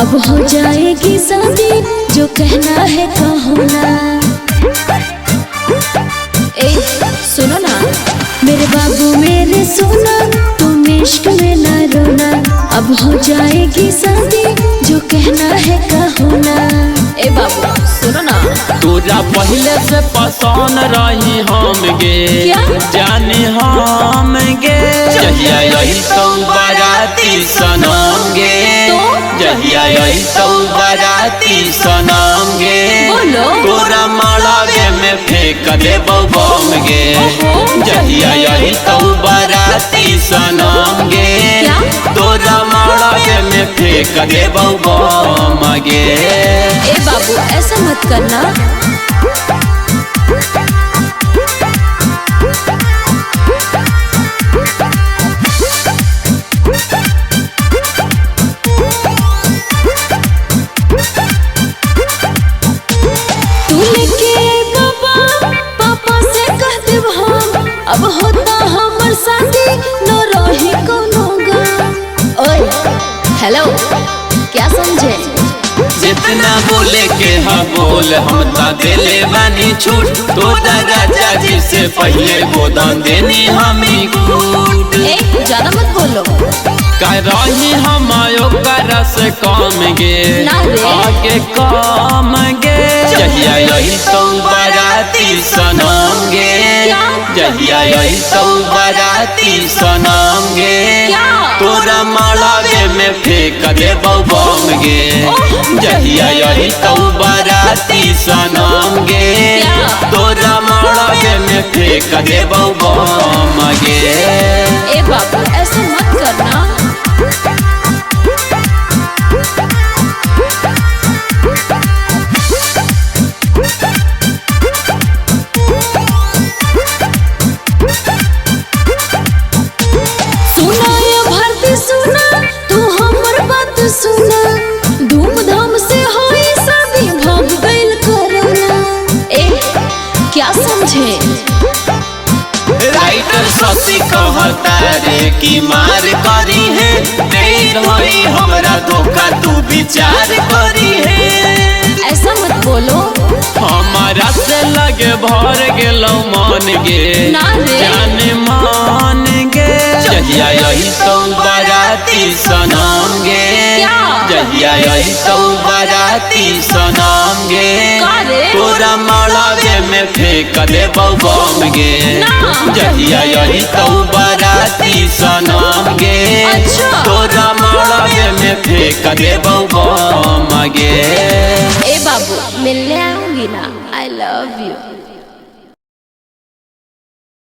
अब हो जाएगी शादी, जो कहना है कहो ना। ए सुनो ना मेरे बाबू मेरे सोना, तुम इश्क में ना रोना। अब हो जाएगी शादी, जो कहना है कहो ना। ए बाबू सुनो ना, तोरा पहले से पसंद रही हम गे, जाने हम गे। जहिया यही तो बाराती सनम गे, जहिया यही तो बाराती सनम गे। तोरा मालावे में फेंक दे बम गे, जहिया यही तो बाराती सनम गे। तोरा मालावे में फेंक दे बम गे। ए बाबू ऐसा मत करना। तू लेके बाबा पापा से कह देब हम, अब होता हमर शादी न रही कोनो गम। ओए हेलो क्या समझे? जितना बोले के हाँ बोल, हम ता दिले बानी छूट। तोरा राजा जी से पहले गोदान देनी हमी कूट। ज्यादा मत बोलो। कर रही हम ओकरा से कम गे, आगे कम गे। जहिया यही तो बाराती सनम गे, जहिया यही तो बाराती सनम गे। तोरा मालावे में फेंक दे बम गे, जहिया यही तो बाराती सनम गे। तोरा मालावे में फेंक दे बम गे। ए बाबू ऐसा मत करना। सुना ये भरती सुना, तू हमर बात सुना। धूमधाम से होई शादी, भाग गइल कोरोना। ए क्या समझे? राइटर शशि कहता रे कि मार करी है, देर होई हमरा धोखा तू विचार करी है। ऐसा मत बोलो। हमारा से लगे भर गेलो मन गे, जान मान गे। जहिया यही तो बाराती सनम गे, जहिया यही तो बाराती सनम गे। तोरा मालावे में फेंक दे बम गे, जहिया यही तो बाराती सनम गे। तोरा मालावे में फेंक दे बम गे। ए बाबू मिलने आऊंगी ना। I love you.